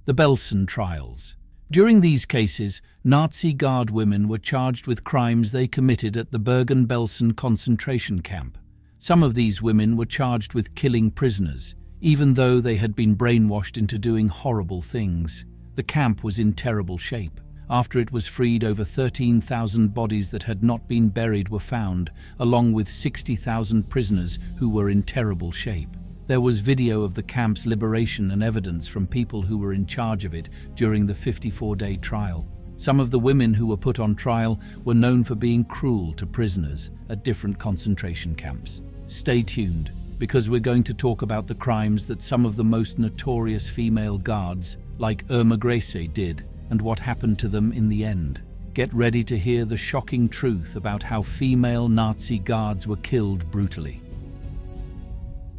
The Belsen Trials. During these cases, Nazi Guard women were charged with crimes they committed at the Bergen-Belsen concentration camp. Some of these women were charged with killing prisoners, even though they had been brainwashed into doing horrible things. The camp was in terrible shape. After it was freed, over 13,000 bodies that had not been buried were found, along with 60,000 prisoners who were in terrible shape. There was video of the camp's liberation and evidence from people who were in charge of it during the 54-day trial. Some of the women who were put on trial were known for being cruel to prisoners at different concentration camps. Stay tuned, because we're going to talk about the crimes that some of the most notorious female guards, like Irma Grese, did, and what happened to them in the end. Get ready to hear the shocking truth about how female Nazi guards were killed brutally.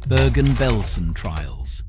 Bergen-Belsen Trials.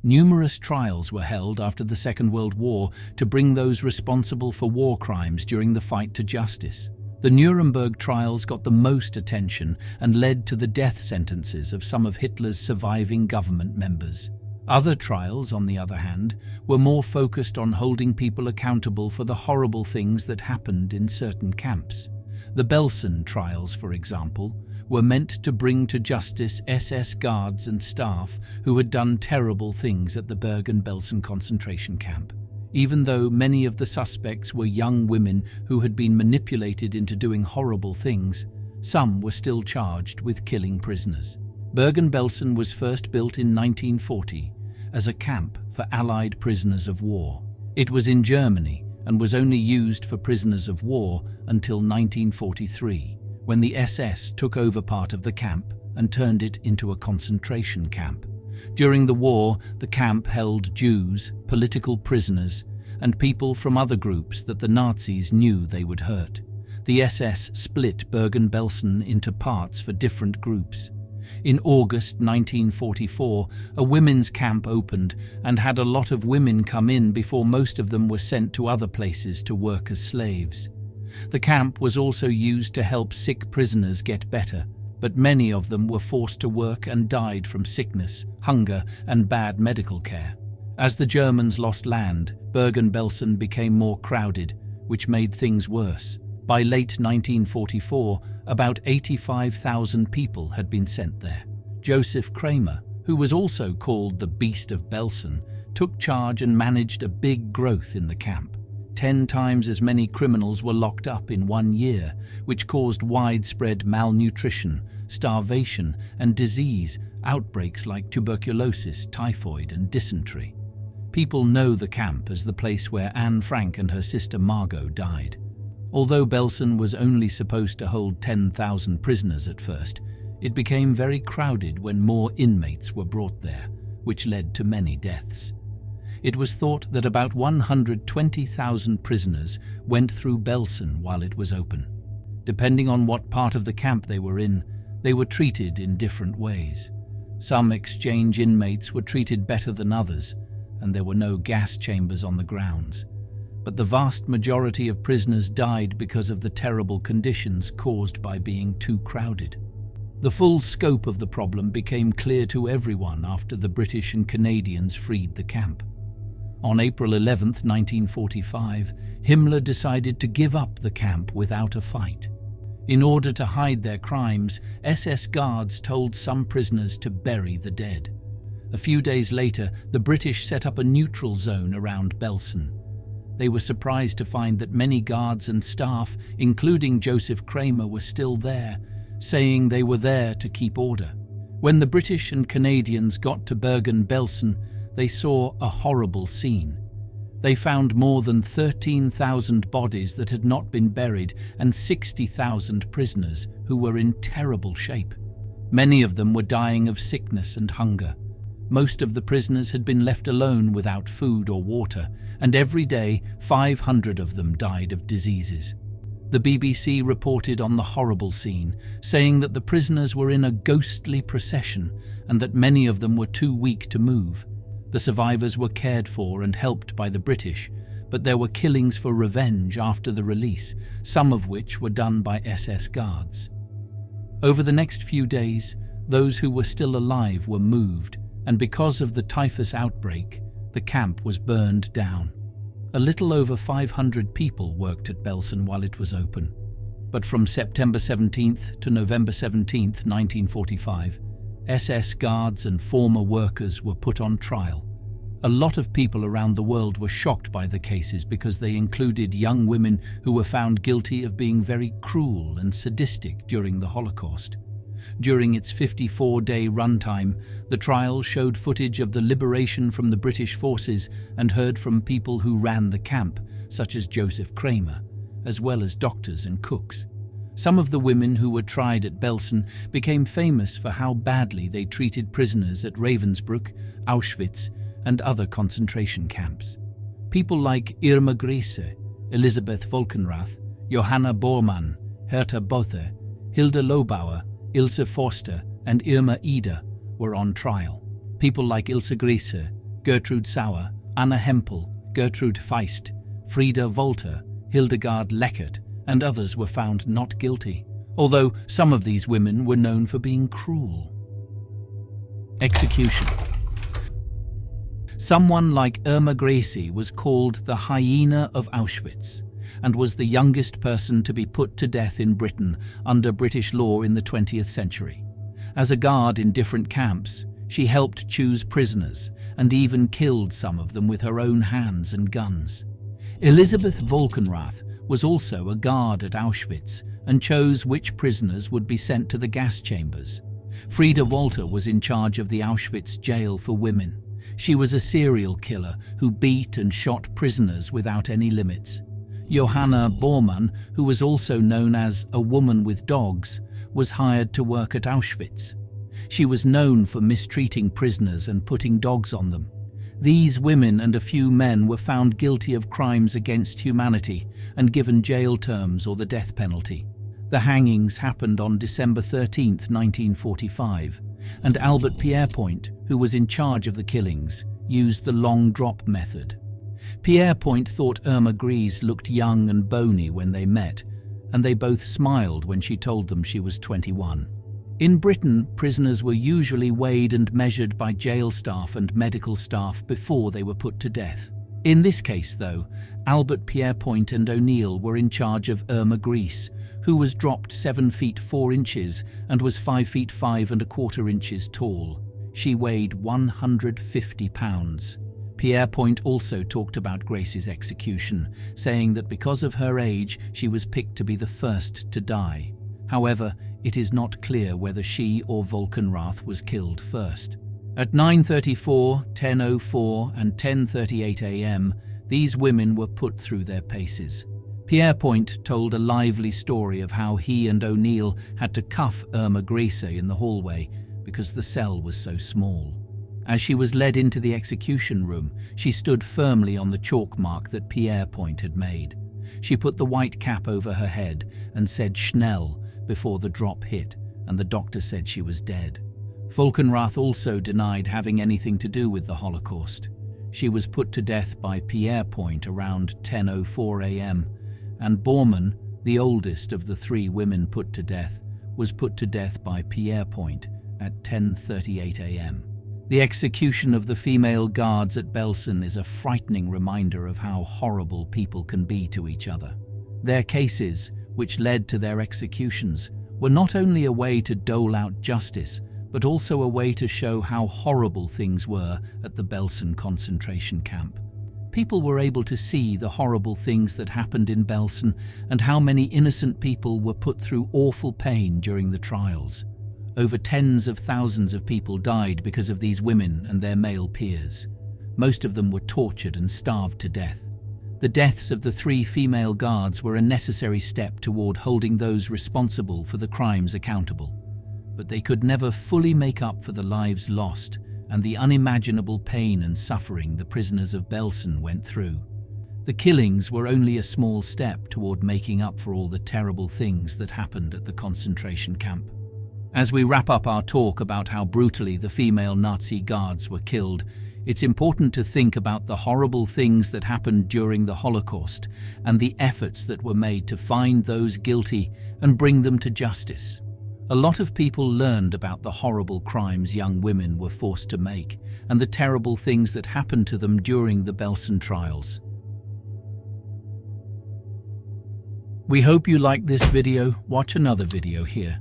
Numerous trials were held after the Second World War to bring those responsible for war crimes during the fight to justice. The Nuremberg trials got the most attention and led to the death sentences of some of Hitler's surviving government members. Other trials, on the other hand, were more focused on holding people accountable for the horrible things that happened in certain camps. The Belsen Trials, for example, were meant to bring to justice SS guards and staff who had done terrible things at the Bergen-Belsen concentration camp. Even though many of the suspects were young women who had been manipulated into doing horrible things, some were still charged with killing prisoners. Bergen-Belsen was first built in 1940 as a camp for Allied prisoners of war. It was in Germany and was only used for prisoners of war until 1943, when the SS took over part of the camp and turned it into a concentration camp. During the war, the camp held Jews, political prisoners, and people from other groups that the Nazis knew they would hurt. The SS split Bergen-Belsen into parts for different groups. In August 1944, a women's camp opened and had a lot of women come in before most of them were sent to other places to work as slaves. The camp was also used to help sick prisoners get better, but many of them were forced to work and died from sickness, hunger, and bad medical care. As the Germans lost land, Bergen-Belsen became more crowded, which made things worse. By late 1944, about 85,000 people had been sent there. Joseph Kramer, who was also called the Beast of Belsen, took charge and managed a big growth in the camp. 10 times as many criminals were locked up in 1 year, which caused widespread malnutrition, starvation, and disease, outbreaks like tuberculosis, typhoid, and dysentery. People know the camp as the place where Anne Frank and her sister Margot died. Although Belsen was only supposed to hold 10,000 prisoners at first, it became very crowded when more inmates were brought there, which led to many deaths. It was thought that about 120,000 prisoners went through Belsen while it was open. Depending on what part of the camp they were in, they were treated in different ways. Some exchange inmates were treated better than others, and there were no gas chambers on the grounds. But the vast majority of prisoners died because of the terrible conditions caused by being too crowded. The full scope of the problem became clear to everyone after the British and Canadians freed the camp. On April 11, 1945, Himmler decided to give up the camp without a fight. In order to hide their crimes, SS guards told some prisoners to bury the dead. A few days later, the British set up a neutral zone around Belsen. They were surprised to find that many guards and staff, including Joseph Kramer, were still there, saying they were there to keep order. When the British and Canadians got to Bergen-Belsen, they saw a horrible scene. They found more than 13,000 bodies that had not been buried and 60,000 prisoners who were in terrible shape. Many of them were dying of sickness and hunger. Most of the prisoners had been left alone without food or water, and every day 500 of them died of diseases. The BBC reported on the horrible scene, saying that the prisoners were in a ghostly procession and that many of them were too weak to move. The survivors were cared for and helped by the British, but there were killings for revenge after the release, some of which were done by SS guards. Over the next few days, those who were still alive were moved, and because of the typhus outbreak, The camp was burned down. A little over 500 people worked at Belsen while it was open. But from September 17th to November 17th, 1945, SS guards and former workers were put on trial. A lot of people around the world were shocked by the cases because they included young women who were found guilty of being very cruel and sadistic during the Holocaust. During its 54-day runtime, the trial showed footage of the liberation from the British forces and heard from people who ran the camp, such as Joseph Kramer, as well as doctors and cooks. Some of the women who were tried at Belsen became famous for how badly they treated prisoners at Ravensbrück, Auschwitz, and other concentration camps. People like Irma Grese, Elisabeth Volkenrath, Johanna Bormann, Herta Bothe, Hilde Lobauer, Ilse Forster, and Irma Eder were on trial. People like Ilse Grese, Gertrude Sauer, Anna Hempel, Gertrude Feist, Frieda Wolter, Hildegard Leckert, and others were found not guilty, although some of these women were known for being cruel. Execution. Someone like Irma Grese was called the hyena of Auschwitz and was the youngest person to be put to death in Britain under British law in the 20th century. As a guard in different camps, she helped choose prisoners and even killed some of them with her own hands and guns. Elisabeth Volkenrath was also a guard at Auschwitz and chose which prisoners would be sent to the gas chambers. Frieda Wolter was in charge of the Auschwitz jail for women. She was a serial killer who beat and shot prisoners without any limits. Johanna Bormann, who was also known as a woman with dogs, was hired to work at Auschwitz. She was known for mistreating prisoners and putting dogs on them. These women and a few men were found guilty of crimes against humanity and given jail terms or the death penalty. The hangings happened on December 13, 1945, and Albert Pierrepoint, who was in charge of the killings, used the long drop method. Pierrepoint thought Irma Grese looked young and bony when they met, and they both smiled when she told them she was 21. In Britain, prisoners were usually weighed and measured by jail staff and medical staff before they were put to death. In this case, though, Albert Pierrepoint and O'Neill were in charge of Irma Grese, who was dropped 7 feet 4 inches and was 5 feet 5 1/4 inches tall. She weighed 150 pounds. Pierrepoint also talked about Grese's execution, saying that because of her age, she was picked to be the first to die. However, it is not clear whether she or Volkenrath was killed first. At 9:34, 10:04 and 10:38 a.m., these women were put through their paces. Pierrepoint told a lively story of how he and O'Neill had to cuff Irma Grese in the hallway because the cell was so small. As she was led into the execution room, she stood firmly on the chalk mark that Pierrepoint had made. She put the white cap over her head and said "Schnell" before the drop hit, and the doctor said she was dead. Volkenrath also denied having anything to do with the Holocaust. She was put to death by Pierrepoint around 10:04 a.m., and Bormann, the oldest of the 3 women put to death, was put to death by Pierrepoint at 10:38 a.m. The execution of the female guards at Belsen is a frightening reminder of how horrible people can be to each other. Their cases, which led to their executions, were not only a way to dole out justice, but also a way to show how horrible things were at the Belsen concentration camp. People were able to see the horrible things that happened in Belsen and how many innocent people were put through awful pain during the trials. Over tens of thousands of people died because of these women and their male peers. Most of them were tortured and starved to death. The deaths of the 3 female guards were a necessary step toward holding those responsible for the crimes accountable. But they could never fully make up for the lives lost and the unimaginable pain and suffering the prisoners of Belsen went through. The killings were only a small step toward making up for all the terrible things that happened at the concentration camp. As we wrap up our talk about how brutally the female Nazi guards were killed, it's important to think about the horrible things that happened during the Holocaust and the efforts that were made to find those guilty and bring them to justice. A lot of people learned about the horrible crimes young women were forced to make and the terrible things that happened to them during the Belsen Trials. We hope you liked this video. Watch another video here.